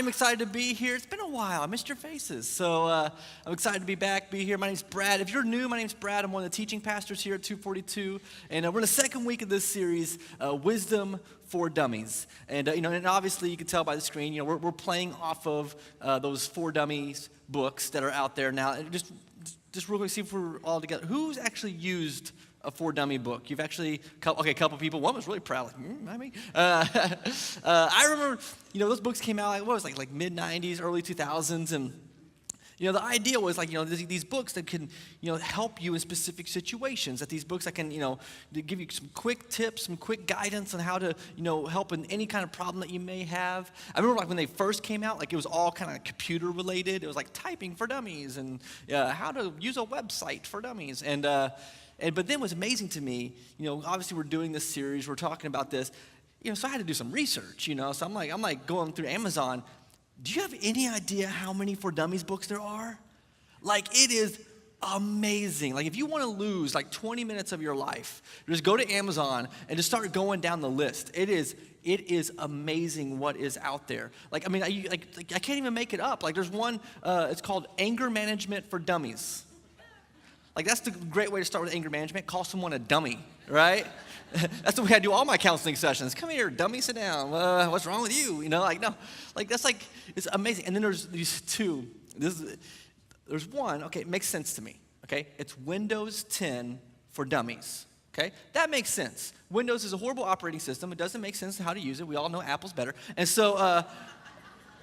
I'm excited to be here. It's been a while. I missed your faces. So I'm excited to be back, be here. My name's Brad. If you're new, my name's Brad. I'm one of the teaching pastors here at 242. And we're in the second week of this series, Wisdom for Dummies. And, and obviously you can tell by the screen, we're playing off of those For Dummies books that are out there now. And just real quick, see if we're all together. Who's actually used a For Dummy book? You've actually, a couple people. One was really proud, not me. I remember, those books came out, like mid-90s, early 2000s, and, the idea was these books that can, help you in specific situations, that these books that can, give you some quick tips, some quick guidance on how to, help in any kind of problem that you may have. I remember when they first came out, it was all kind of computer related. It was like typing for dummies and how to use a website for dummies. But then what's amazing to me, obviously we're doing this series, we're talking about this, so I had to do some research, so I'm like going through Amazon. Do you have any idea how many For Dummies books there are? It is amazing. If you want to lose 20 minutes of your life, just go to Amazon and just start going down the list. It is amazing what is out there. I can't even make it up. There's one, it's called Anger Management for Dummies. That's the great way to start with anger management. Call someone a dummy, right? That's the way I do all my counseling sessions. Come here, dummy, sit down. What's wrong with you? It's amazing. And then there's these two. There's one, okay, it makes sense to me, okay? It's Windows 10 for Dummies, okay? That makes sense. Windows is a horrible operating system. It doesn't make sense how to use it. We all know Apple's better. And so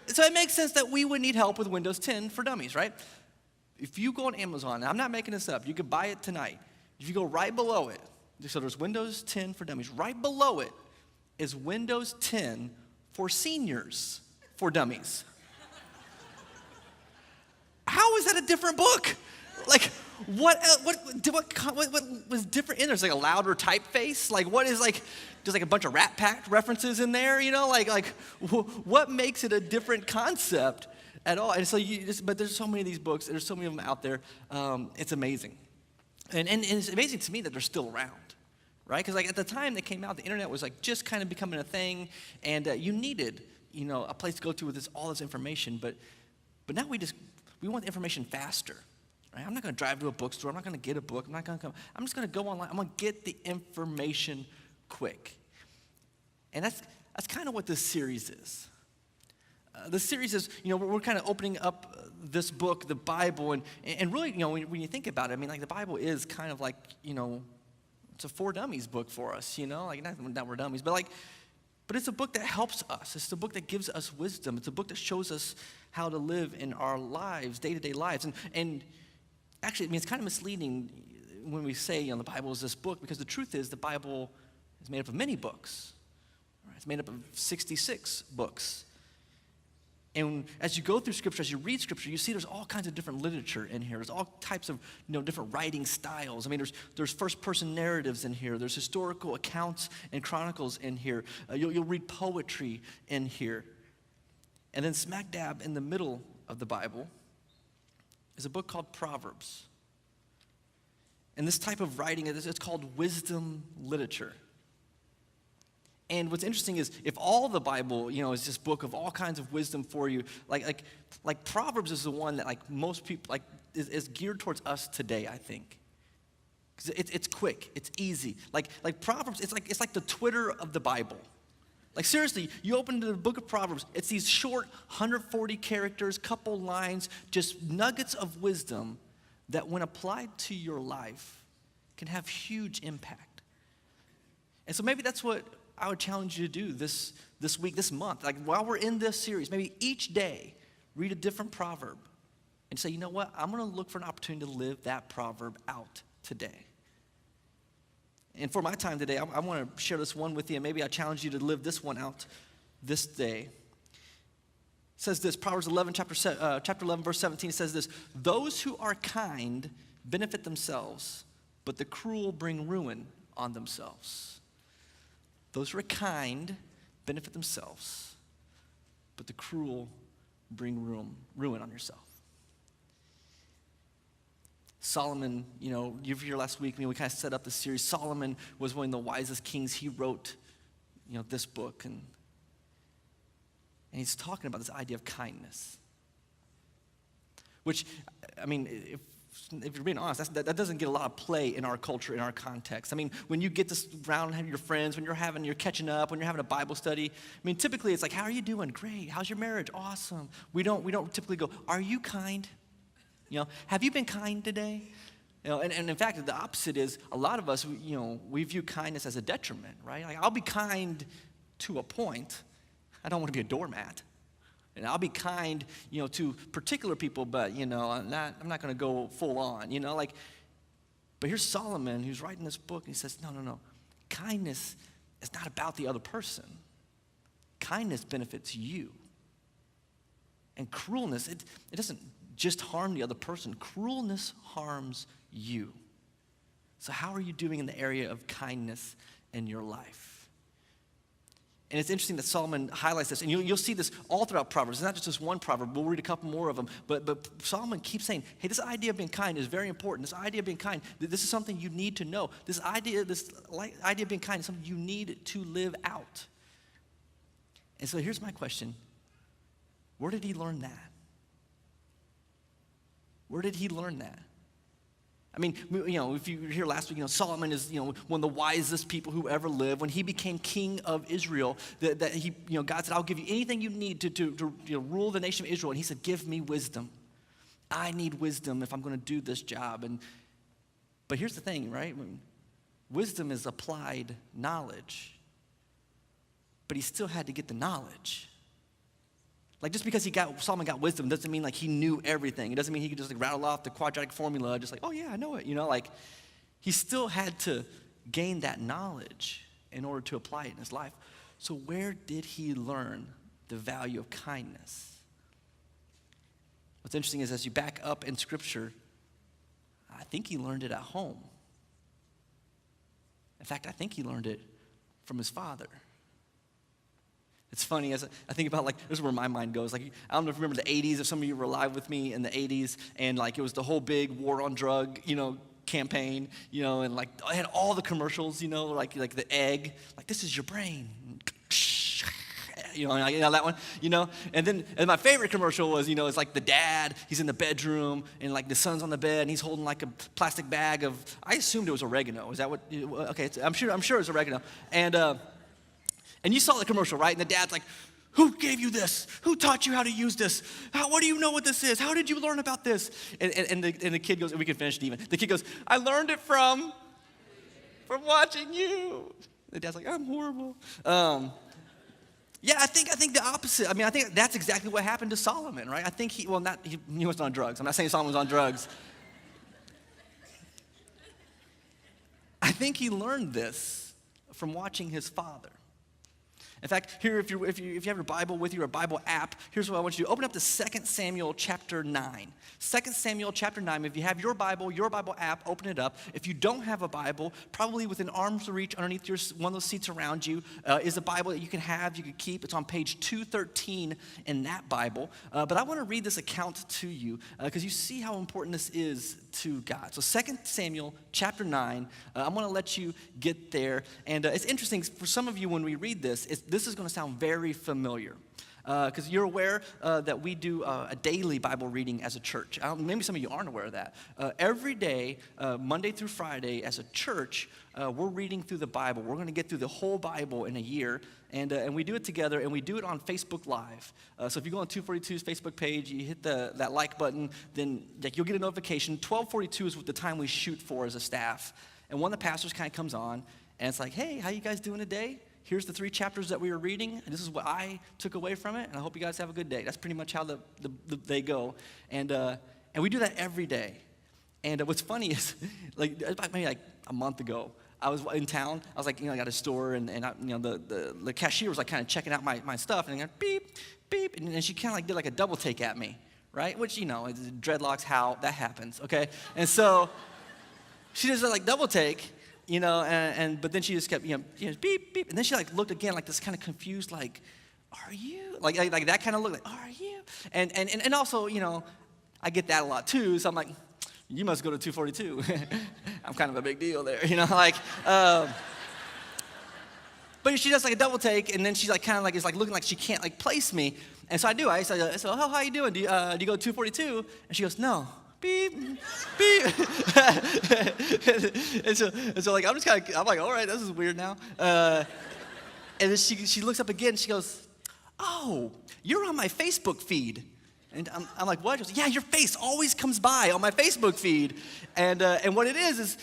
it makes sense that we would need help with Windows 10 for Dummies, right? If you go on Amazon, and I'm not making this up, you could buy it tonight. If you go right below it, so there's Windows 10 for Dummies. Right below it is Windows 10 for Seniors for Dummies. How is that a different book? What was different in there? There's a louder typeface? What is there's a bunch of Rat Pack references in there, what makes it a different concept at all? And so but there's so many of these books, there's so many of them out there, it's amazing. And it's amazing to me that they're still around, right? Because at the time they came out, the internet was just kind of becoming a thing, and you needed, a place to go to with all this information, but now we want the information faster, right? I'm not going to drive to a bookstore, I'm not going to get a book, I'm just going to go online, I'm going to get the information quick. And that's kind of what this series is. The series is, we're kind of opening up this book, the Bible, and really, when you think about it, the Bible is kind of it's a For Dummies book for us, not we're dummies, but it's a book that helps us. It's a book that gives us wisdom. It's a book that shows us how to live in our lives, day-to-day lives. And actually, it's kind of misleading when we say, the Bible is this book, because the truth is the Bible is made up of many books. Right? It's made up of 66 books. And as you go through Scripture, as you read Scripture, you see there's all kinds of different literature in here. There's all types of different writing styles. There's first-person narratives in here. There's historical accounts and chronicles in here. You'll read poetry in here. And then smack dab in the middle of the Bible is a book called Proverbs. And this type of writing, it's called wisdom literature. And what's interesting is if all the Bible, is this book of all kinds of wisdom for you, like Proverbs is the one that most people is geared towards us today, I think. Because it's quick, it's easy. Like Proverbs, it's like the Twitter of the Bible. Seriously, you open the book of Proverbs, it's these short 140 characters, couple lines, just nuggets of wisdom that when applied to your life can have huge impact. And so maybe that's what I would challenge you to do this week, this month. While we're in this series, maybe each day, read a different proverb and say, you know what? I'm going to look for an opportunity to live that proverb out today. And for my time today, I want to share this one with you, and maybe I challenge you to live this one out this day. It says this, Proverbs 11, chapter 11, verse 17, it says this: those who are kind benefit themselves, but the cruel bring ruin on themselves. Those who are kind benefit themselves, but the cruel bring ruin on yourself. Solomon, you were here last week, we kind of set up this series. Solomon was one of the wisest kings. He wrote, this book. And he's talking about this idea of kindness. Which, I mean, if you're being honest, that doesn't get a lot of play in our culture, in our context. I mean, when you get this around and have your friends, when you're catching up, when you're having a Bible study, I mean, typically it's like, how are you doing? Great. How's your marriage? Awesome. We don't typically go, are you kind? You know, have you been kind today? You know, and in fact, the opposite is a lot of us, we view kindness as a detriment, right? Like, I'll be kind to a point. I don't want to be a doormat. And I'll be kind, to particular people, but, I'm not going to go full on, But here's Solomon who's writing this book, and he says, no. Kindness is not about the other person. Kindness benefits you. And cruelness, it doesn't just harm the other person. Cruelness harms you. So how are you doing in the area of kindness in your life? And it's interesting that Solomon highlights this, and you'll see this all throughout Proverbs. It's not just this one proverb. We'll read a couple more of them. But Solomon keeps saying, hey, this idea of being kind is very important. This idea of being kind, this is something you need to know. This idea of being kind is something you need to live out. And so here's my question. Where did he learn that? Where did he learn that? I mean, if you were here last week, Solomon is, one of the wisest people who ever lived. When he became king of Israel, God said, I'll give you anything you need to rule the nation of Israel. And he said, give me wisdom. I need wisdom if I'm going to do this job. But here's the thing, right? Wisdom is applied knowledge. But he still had to get the knowledge. Like, just because Solomon got wisdom doesn't mean like he knew everything. It doesn't mean he could just like rattle off the quadratic formula, just like, oh yeah, I know it. He still had to gain that knowledge in order to apply it in his life. So where did he learn the value of kindness? What's interesting is as you back up in Scripture, I think he learned it at home. In fact, I think he learned it from his father. It's funny, as I think about, this is where my mind goes. I don't know if you remember the 80s, if some of you were alive with me in the 80s, and, it was the whole big war on drug, campaign, and, I had all the commercials, like the egg, this is your brain. That one, And my favorite commercial was, it's like the dad, he's in the bedroom, and, the son's on the bed, and he's holding, a plastic bag of, I assumed it was oregano. Is that what, okay, I'm sure it's oregano. And you saw the commercial, right? And the dad's like, who gave you this? Who taught you how to use this? What do you know what this is? How did you learn about this? And the kid goes, and we can finish it even. The kid goes, I learned it from watching you. The dad's like, I'm horrible. Yeah, I think the opposite. I mean, I think that's exactly what happened to Solomon, right? I think he wasn't on drugs. I'm not saying Solomon was on drugs. I think he learned this from watching his father. In fact, here, if you have your Bible with you or a Bible app, here's what I want you to do. Open up to 2 Samuel chapter 9. 2 Samuel chapter 9. If you have your Bible app, open it up. If you don't have a Bible, probably within arm's reach underneath one of those seats around you is a Bible that you can keep. It's on page 213 in that Bible. But I want to read this account to you because you see how important this is to God. So 2 Samuel chapter 9, I'm going to let you get there. And it's interesting, for some of you when we read this is going to sound very familiar. Because you're aware that we do a daily Bible reading as a church. Maybe some of you aren't aware of that. Every day, Monday through Friday, as a church, we're reading through the Bible. We're going to get through the whole Bible in a year, and we do it together, and we do it on Facebook Live. So if you go on 242's Facebook page, you hit that like button, then you'll get a notification. 12:42 is the time we shoot for as a staff. And one of the pastors kind of comes on, and it's like, hey, how you guys doing today? Here's the 3 chapters that we were reading, and this is what I took away from it, and I hope you guys have a good day. That's pretty much how they go. And we do that every day. And what's funny is, maybe a month ago, I was in town. I was I got a store, and the cashier was kind of checking out my stuff, and beep, beep, and then she kind of did a double take at me, right? Which, dreadlocks, how that happens, okay? And so she does double take, but then she just kept, beep, beep. And then she looked again this kind of confused, are you? Like that kind of look, are you? And also, I get that a lot too. So I'm like, you must go to 242. I'm kind of a big deal there, But she does like a double take, and then she's like kind of like is like looking like she can't like place me. And so I do. I said, "Oh, how you doing? Do you go 242?" And she goes, "No." Beep, beep. and so like I'm like, all right, this is weird now. And then she looks up again. And she goes, "Oh, you're on my Facebook feed." And I'm like, "What?" She goes, "Yeah, your face always comes by on my Facebook feed." And what it is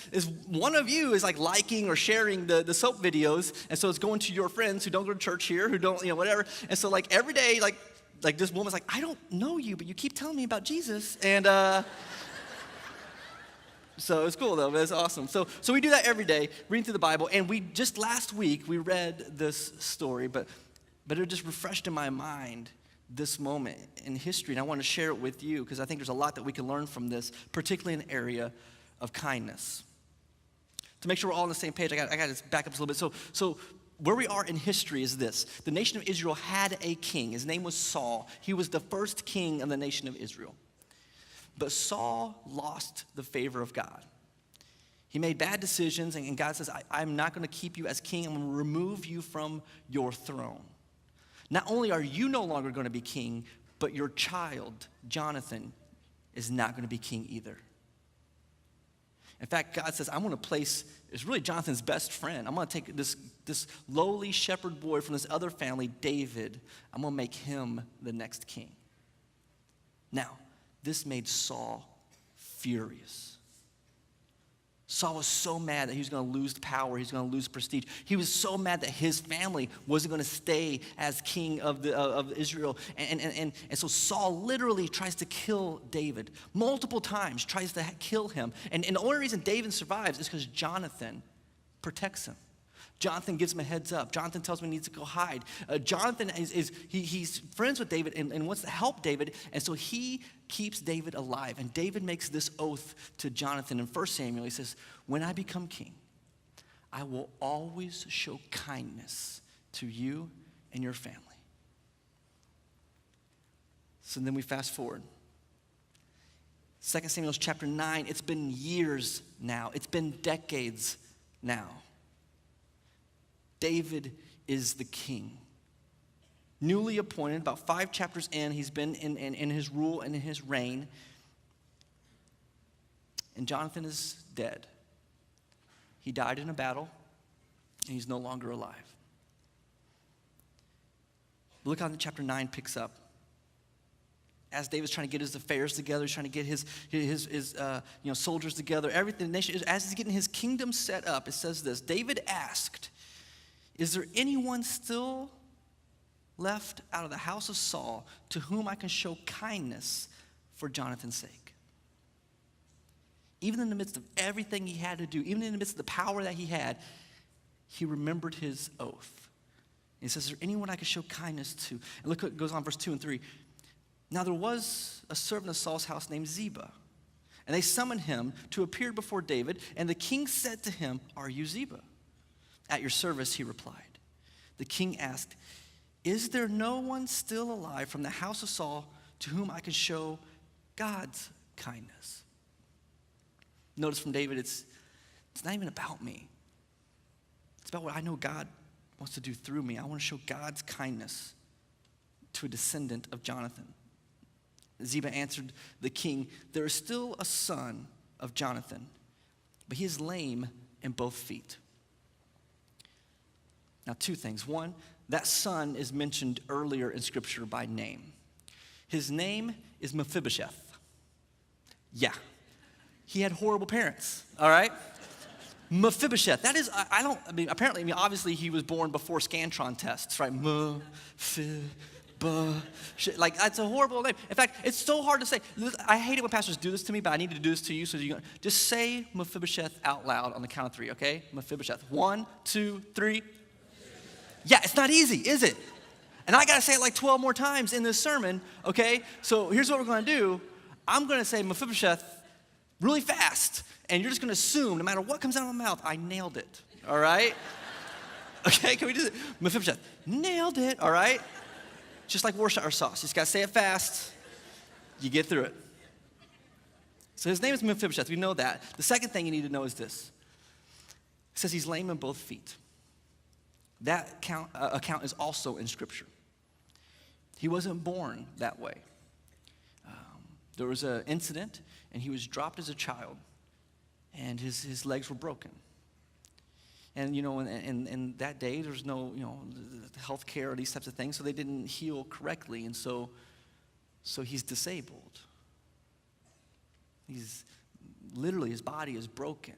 one of you is like liking or sharing the soap videos, and so it's going to your friends who don't go to church here, who don't, whatever. And so like every day, like this woman's like, "I don't know you, but you keep telling me about Jesus." And so it's cool though, but it's awesome. So we do that every day, reading through the Bible, and we just last week we read this story, but it just refreshed in my mind this moment in history, and I want to share it with you because I think there's a lot that we can learn from this, particularly in the area of kindness. To make sure we're all on the same page, I got to back up a little bit. So where we are in history is this. The nation of Israel had a king. His name was Saul. He was the first king of the nation of Israel. But Saul lost the favor of God. He made bad decisions, and God says, I'm not going to keep you as king. I'm going to remove you from your throne. Not only are you no longer going to be king, but your child, Jonathan, is not going to be king either. In fact, God says, I'm going to place, it's really Jonathan's best friend. I'm going to take this lowly shepherd boy from this other family, David. I'm going to make him the next king. Now, this made Saul furious. Saul was so mad that he was going to lose power, he was going to lose prestige. He was so mad that his family wasn't going to stay as king of Israel. And so Saul literally tries to kill David. Multiple times tries to kill him. And the only reason David survives is because Jonathan protects him. Jonathan gives him a heads up. Jonathan tells him he needs to go hide. Jonathan he's friends with David and wants to help David, and so he keeps David alive. And David makes this oath to Jonathan in 1 Samuel. He says, when I become king, I will always show kindness to you and your family. So then we fast forward. 2 Samuel chapter 9, it's been years now. It's been decades now. David is the king. Newly appointed, about 5 chapters in, he's been in his rule and in his reign. And Jonathan is dead. He died in a battle, and he's no longer alive. But look how chapter 9 picks up. As David's trying to get his affairs together, he's trying to get his soldiers together, everything, the nation, as he's getting his kingdom set up, it says this, David asked, is there anyone still left out of the house of Saul to whom I can show kindness for Jonathan's sake? Even in the midst of everything he had to do, even in the midst of the power that he had, he remembered his oath. And he says, is there anyone I can show kindness to? And look what goes on, verse 2 and 3. Now there was a servant of Saul's house named Ziba, and they summoned him to appear before David, and the king said to him, are you Ziba? At your service, he replied. The king asked, is there no one still alive from the house of Saul to whom I can show God's kindness? Notice from David, it's not even about me. It's about what I know God wants to do through me. I want to show God's kindness to a descendant of Jonathan. Ziba answered the king, there is still a son of Jonathan, but he is lame in both feet. Now, 2 things. One, that son is mentioned earlier in Scripture by name. His name is Mephibosheth. Yeah, he had horrible parents, all right? Mephibosheth, that is, apparently, obviously he was born before Scantron tests, right? Like, that's a horrible name. In fact, it's so hard to say. I hate it when pastors do this to me, but I need to do this to you. So you just say Mephibosheth out loud on the count of 3, okay? Mephibosheth. 1, 2, 3. Yeah, it's not easy, is it? And I got to say it like 12 more times in this sermon, okay? So here's what we're going to do. I'm going to say Mephibosheth really fast, and you're just going to assume, no matter what comes out of my mouth, I nailed it, all right? Okay, can we do it? Mephibosheth, nailed it, all right? Just like Worcestershire sauce. You just got to say it fast. You get through it. So his name is Mephibosheth. We know that. The second thing you need to know is this. It says he's lame in both feet. That account is also in Scripture. He wasn't born that way. There was an incident, and he was dropped as a child, and his legs were broken. And, in that day, there was no, health care or these types of things, so they didn't heal correctly, and so he's disabled. He's literally, his body is broken.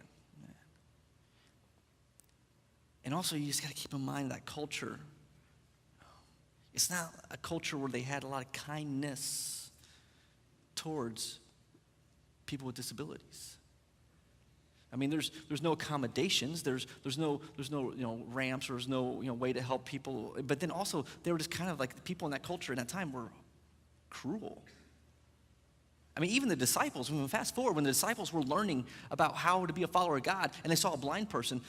And also, you just got to keep in mind that culture. It's not a culture where they had a lot of kindness towards people with disabilities. I mean, there's no accommodations. There's no ramps. There's no way to help people. But then also, they were just kind of like the people in that culture in that time were cruel. I mean, even the disciples. Fast forward, when the disciples were learning about how to be a follower of God, and they saw a blind person.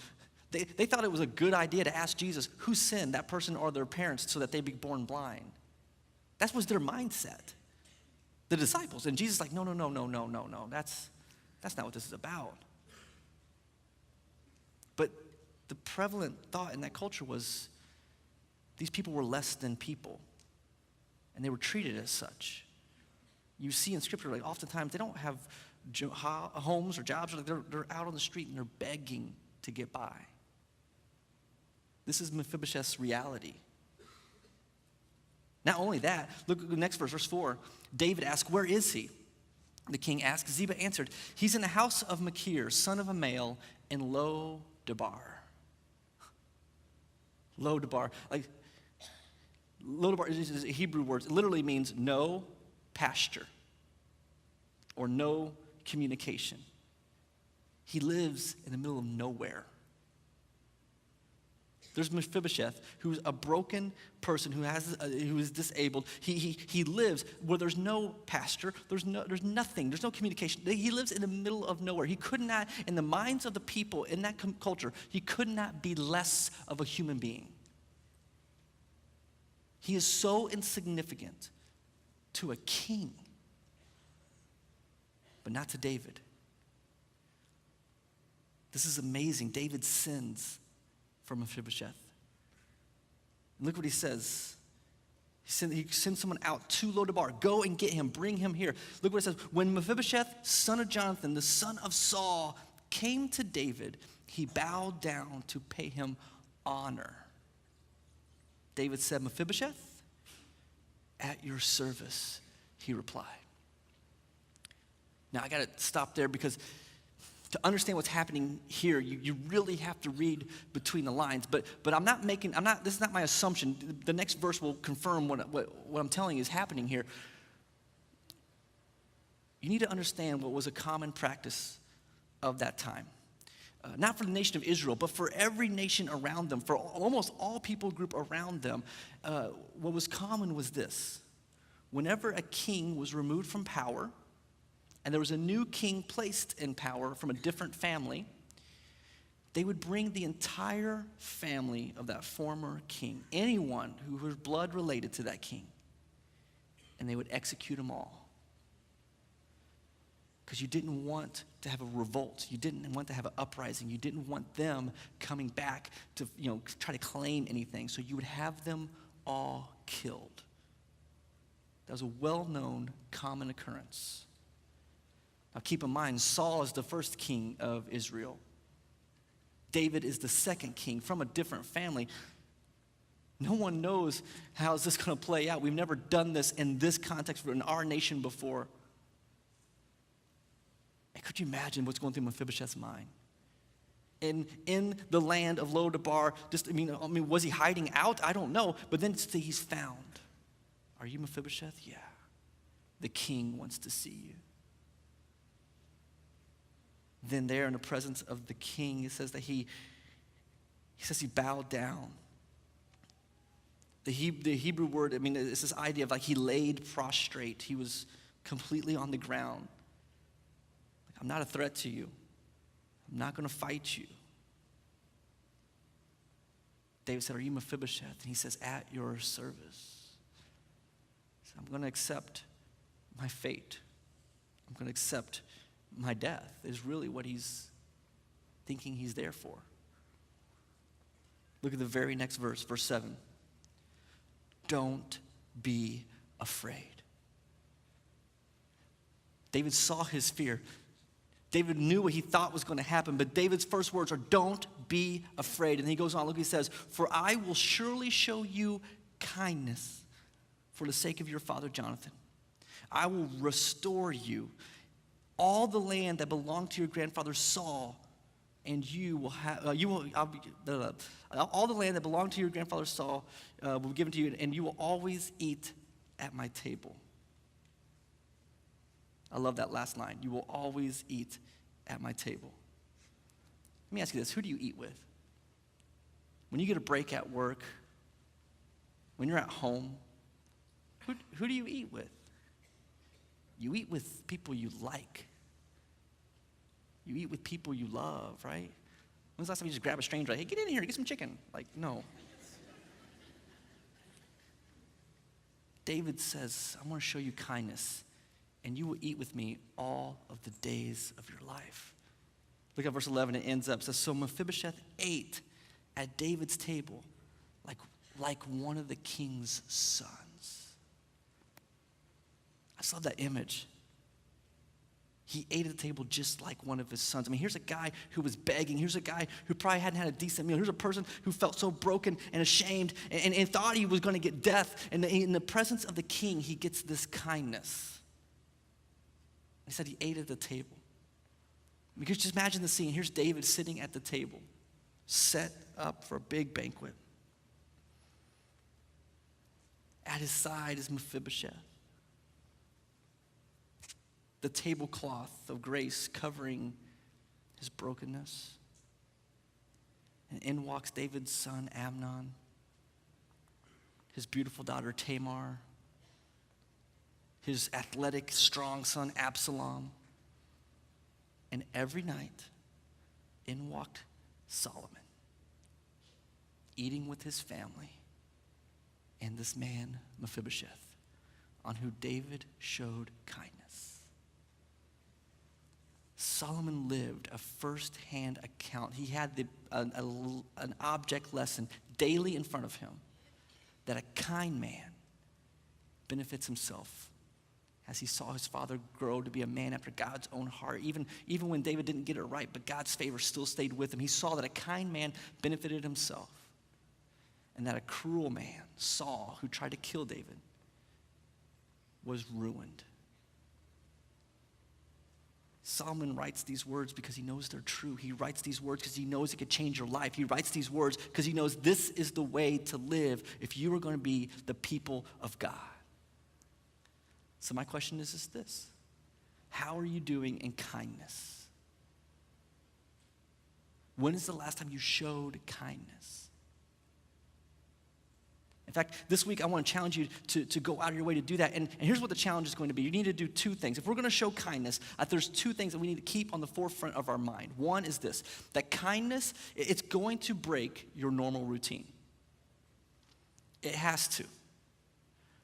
They thought it was a good idea to ask Jesus who sinned, that person or their parents, so that they be born blind. That was their mindset, the disciples. And Jesus is like, no. That's not what this is about. But the prevalent thought in that culture was these people were less than people, and they were treated as such. You see in Scripture, like oftentimes they don't have homes or jobs, or they're out on the street and they're begging to get by. This is Mephibosheth's reality. Not only that, look at the next verse 4. David asked, where is he? The king asked. Ziba answered, he's in the house of Machir, son of a male, in Lo-debar. Lo-debar. Like, Lo-debar is a Hebrew word. It literally means no pasture or no communication. He lives in the middle of nowhere. There's Mephibosheth, who's a broken person who is disabled. He lives where there's no pasture, there's nothing, there's no communication. He lives in the middle of nowhere. He could not, in the minds of the people in that culture, he could not be less of a human being. He is so insignificant to a king, but not to David. This is amazing. David sins for Mephibosheth. And look what he says. He sends someone out to Lo-debar. Go and get him. Bring him here. Look what it says. When Mephibosheth, son of Jonathan, the son of Saul, came to David, he bowed down to pay him honor. David said, Mephibosheth, at your service, he replied. Now, I got to stop there because to understand what's happening here, you really have to read between the lines. But this is not my assumption. The next verse will confirm what I'm telling you is happening here. You need to understand what was a common practice of that time. Not for the nation of Israel, but for every nation around them, for almost all people group around them, what was common was this. Whenever a king was removed from power, and there was a new king placed in power from a different family, they would bring the entire family of that former king, anyone who was blood related to that king, and they would execute them all. Because you didn't want to have a revolt. You didn't want to have an uprising. You didn't want them coming back to try to claim anything. So you would have them all killed. That was a well-known common occurrence. Now keep in mind, Saul is the first king of Israel. David is the second king from a different family. No one knows how is this going to play out. We've never done this in this context in our nation before. And could you imagine what's going through Mephibosheth's mind? In the land of Lo-debar, was he hiding out? I don't know. But then he's found. Are you Mephibosheth? Yeah. The king wants to see you. Then there in the presence of the king, it says that he bowed down. The Hebrew word, it's this idea of like he laid prostrate. He was completely on the ground. Like, I'm not a threat to you. I'm not going to fight you. David said, are you Mephibosheth? And he says, at your service. He said, I'm going to accept my fate. I'm going to accept my death is really what he's thinking he's there for. Look at the very next verse, verse 7. Don't be afraid. David saw his fear. David knew what he thought was going to happen, but David's first words are, don't be afraid. And he goes on, look, he says, for I will surely show you kindness for the sake of your father Jonathan. I will restore you all the land that belonged to your grandfather Saul, and you will have all the land that belonged to your grandfather Saul will be given to you, and you will always eat at my table. I love that last line. You will always eat at my table. Let me ask you this. Who do you eat with? When you get a break at work, when you're at home, who do you eat with? You eat with people you like. You eat with people you love, right? When's the last time you just grab a stranger, like, hey, get in here, get some chicken? Like, no. David says, I'm going to show you kindness, and you will eat with me all of the days of your life. Look at verse 11, it ends up, it says, so Mephibosheth ate at David's table like one of the king's sons. I just love that image. He ate at the table just like one of his sons. I mean, here's a guy who was begging. Here's a guy who probably hadn't had a decent meal. Here's a person who felt so broken and ashamed and thought he was going to get death. And in the presence of the king, he gets this kindness. He said he ate at the table. Because just imagine the scene. Here's David sitting at the table, set up for a big banquet. At his side is Mephibosheth. The tablecloth of grace covering his brokenness. And in walks David's son Amnon, his beautiful daughter Tamar, his athletic, strong son Absalom. And every night, in walked Solomon, eating with his family, and this man, Mephibosheth, on who David showed kindness. Solomon lived a first-hand account. He had an object lesson daily in front of him that a kind man benefits himself as he saw his father grow to be a man after God's own heart. Even when David didn't get it right, but God's favor still stayed with him. He saw that a kind man benefited himself and that a cruel man, Saul, who tried to kill David, was ruined. Solomon writes these words because he knows they're true. He writes these words because he knows it could change your life. He writes these words because he knows this is the way to live if you are going to be the people of God. So my question is this. How are you doing in kindness? When is the last time you showed kindness? In fact, this week I want to challenge you to go out of your way to do that. And here's what the challenge is going to be. You need to do two things. If we're going to show kindness, there's two things that we need to keep on the forefront of our mind. One is this, that kindness, it's going to break your normal routine. It has to.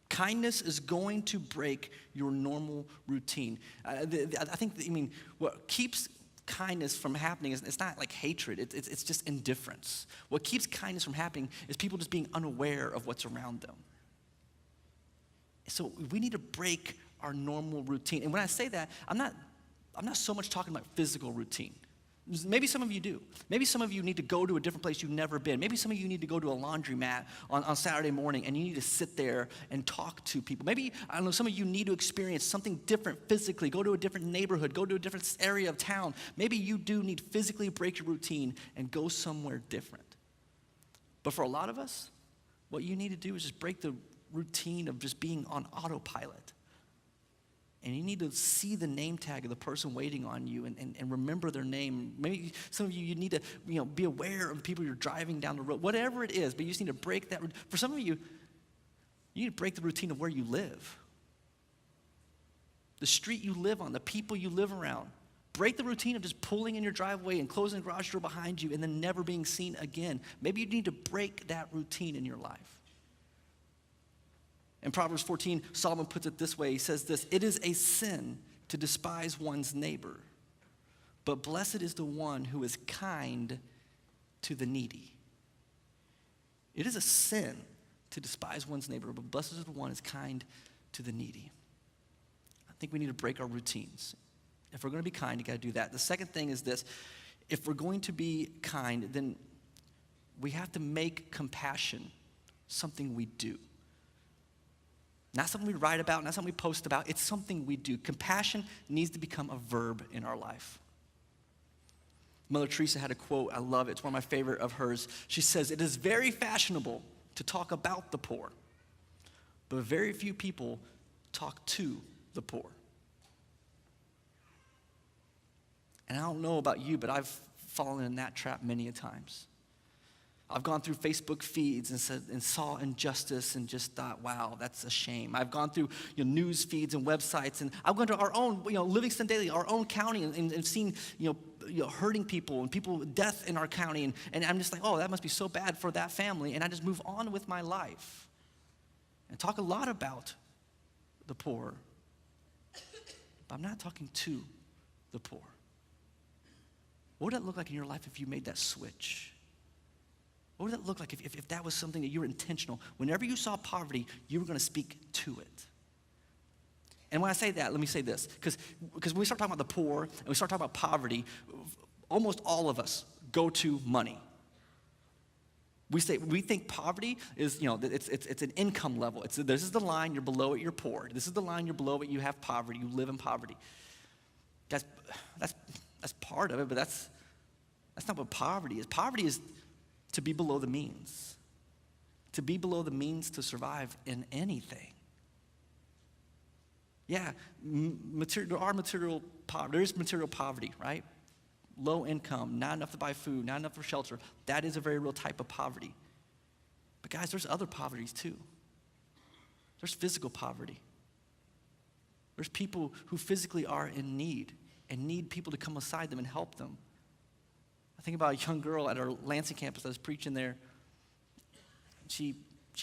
Kindness is going to break your normal routine. I think, what keeps kindness from happening is it's not like hatred, it's just indifference. What keeps kindness from happening is people just being unaware of what's around them. So we need to break our normal routine. And when I say that, I'm not so much talking about physical routine. Maybe some of you do. Maybe some of you need to go to a different place you've never been. Maybe some of you need to go to a laundromat on Saturday morning and you need to sit there and talk to people. Maybe, I don't know, some of you need to experience something different physically. Go to a different neighborhood. Go to a different area of town. Maybe you do need to physically break your routine and go somewhere different. But for a lot of us, what you need to do is just break the routine of just being on autopilot. And you need to see the name tag of the person waiting on you and remember their name. Maybe some of you need to be aware of the people you're driving down the road. Whatever it is, but you just need to break that. For some of you, you need to break the routine of where you live. The street you live on, the people you live around. Break the routine of just pulling in your driveway and closing the garage door behind you and then never being seen again. Maybe you need to break that routine in your life. In Proverbs 14, Solomon puts it this way. He says this, it is a sin to despise one's neighbor, but blessed is the one who is kind to the needy. It is a sin to despise one's neighbor, but blessed is the one who is kind to the needy. I think we need to break our routines. If we're going to be kind, you got to do that. The second thing is this. If we're going to be kind, then we have to make compassion something we do. Not something we write about, not something we post about. It's something we do. Compassion needs to become a verb in our life. Mother Teresa had a quote. I love it. It's one of my favorite of hers. She says, "It is very fashionable to talk about the poor, but very few people talk to the poor." And I don't know about you, but I've fallen in that trap many a times. I've gone through Facebook feeds and saw injustice and just thought, wow, that's a shame. I've gone through news feeds and websites, and I've gone to our own, Livingston Daily, our own county, and seen, hurting people and people with death in our county, and I'm just like, oh, that must be so bad for that family, and I just move on with my life and talk a lot about the poor, but I'm not talking to the poor. What would that look like in your life if you made that switch? What would that look like if that was something that you were intentional? Whenever you saw poverty, you were going to speak to it. And when I say that, let me say this. Because when we start talking about the poor and we start talking about poverty, almost all of us go to money. We think poverty is, it's an income level. This is the line, you're below it, you're poor. This is the line, you're below it, you have poverty, you live in poverty. That's part of it, but that's not what poverty is. Poverty is to be below the means. To be below the means to survive in anything. Yeah, there is material poverty, right? Low income, not enough to buy food, not enough for shelter. That is a very real type of poverty. But guys, there's other poverties too. There's physical poverty. There's people who physically are in need and need people to come aside them and help them. I think about a young girl at our Lansing campus that was preaching there. She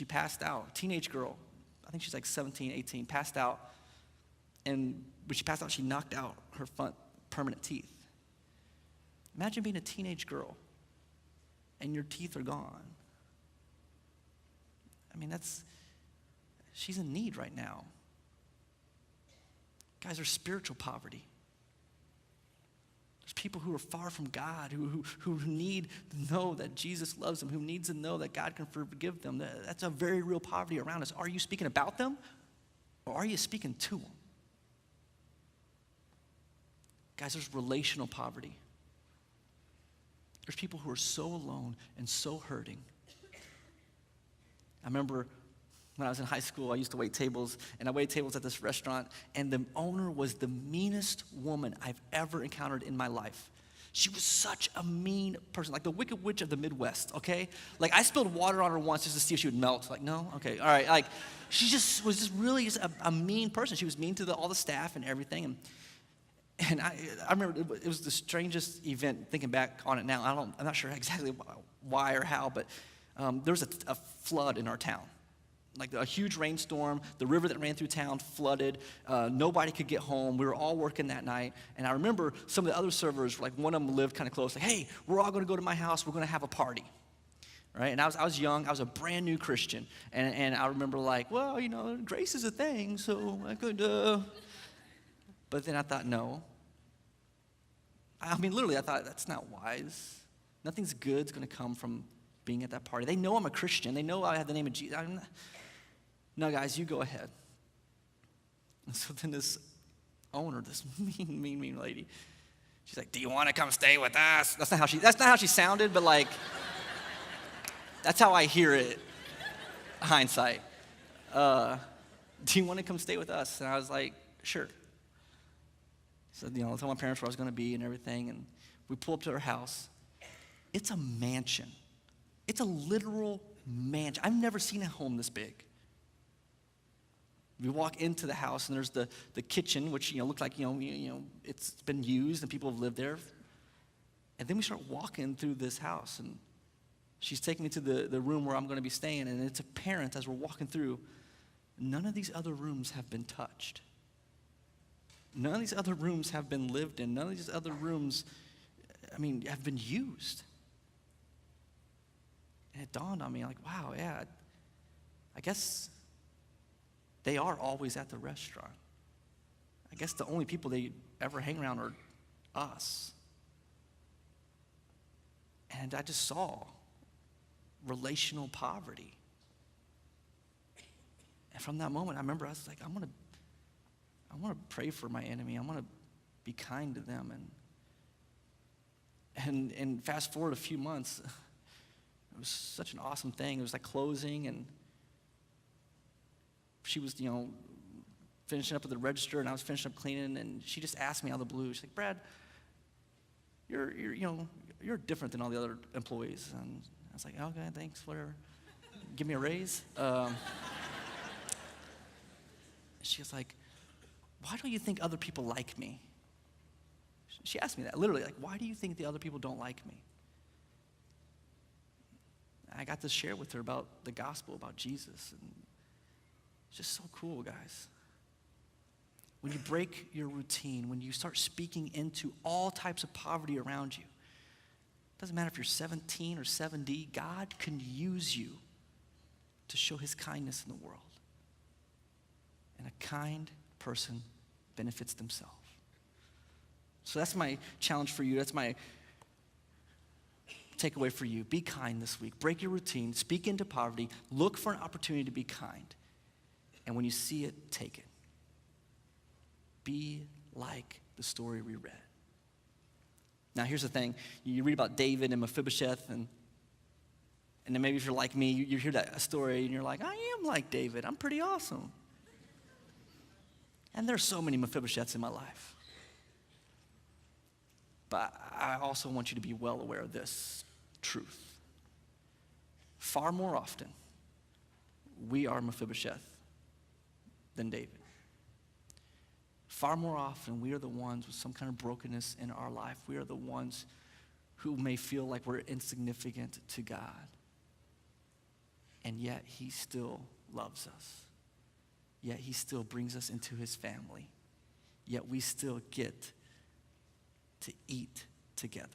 passed out, teenage girl. I think she's like 17, 18, passed out. And when she passed out, she knocked out her front permanent teeth. Imagine being a teenage girl and your teeth are gone. I mean, she's in need right now. Guys, there's spiritual poverty. There's people who are far from God, who need to know that Jesus loves them, who needs to know that God can forgive them. That's a very real poverty around us. Are you speaking about them, or are you speaking to them? Guys, there's relational poverty. There's people who are so alone and so hurting. I remember when I was in high school, I used to wait tables, and I waited tables at this restaurant, and the owner was the meanest woman I've ever encountered in my life. She was such a mean person, like the Wicked Witch of the Midwest, okay? Like, I spilled water on her once just to see if she would melt. Like, no? Okay, all right. Like, she was just really a mean person. She was mean to all the staff and everything, and I remember it was the strangest event, thinking back on it now. I'm not sure exactly why or how, but there was a flood in our town. Like a huge rainstorm, the river that ran through town flooded, nobody could get home. We were all working that night, and I remember some of the other servers, like one of them lived kind of close, like, hey, we're all gonna go to my house, we're gonna have a party, right? And I was young, I was a brand new Christian, and I remember like, well, grace is a thing, so I could, but then I thought, no. I mean, literally, I thought, that's not wise. Nothing's good's gonna come from being at that party. They know I'm a Christian, they know I have the name of Jesus. No, guys, you go ahead. And so then this owner, this mean lady, she's like, do you want to come stay with us? That's not how she sounded, but like, that's how I hear it, hindsight. Do you want to come stay with us? And I was like, sure. So, I told my parents where I was going to be and everything, and we pull up to her house. It's a mansion. It's a literal mansion. I've never seen a home this big. We walk into the house, and there's the kitchen, which looked like it's been used and people have lived there. And then we start walking through this house, and she's taking me to the room where I'm going to be staying, and it's apparent as we're walking through, none of these other rooms have been touched. None of these other rooms have been lived in. None of these other rooms, have been used. And it dawned on me, like, wow, yeah, I guess they are always at the restaurant. I guess the only people they ever hang around are us. And I just saw relational poverty. And from that moment, I remember I was like, I want to pray for my enemy. I want to be kind to them. And fast forward a few months, it was such an awesome thing. It was like closing, and she was, finishing up at the register, and I was finishing up cleaning, and she just asked me out of the blue. She's like, Brad, you're different than all the other employees. And I was like, okay, thanks, whatever. Give me a raise. She was like, why don't you think other people like me? She asked me that, literally, like, why do you think the other people don't like me? I got to share with her about the gospel, about Jesus, and it's just so cool, guys. When you break your routine, when you start speaking into all types of poverty around you, it doesn't matter if you're 17 or 70, God can use you to show his kindness in the world. And a kind person benefits themselves. So that's my challenge for you. That's my takeaway for you. Be kind this week. Break your routine. Speak into poverty. Look for an opportunity to be kind. And when you see it, take it. Be like the story we read. Now, here's the thing. You read about David and Mephibosheth, and then maybe if you're like me, you hear that story, and you're like, I am like David. I'm pretty awesome. And there's so many Mephibosheths in my life. But I also want you to be well aware of this truth. Far more often, we are Mephibosheth than David. Far more often, we are the ones with some kind of brokenness in our life. We are the ones who may feel like we're insignificant to God. And yet, he still loves us. Yet, he still brings us into his family. Yet, we still get to eat together.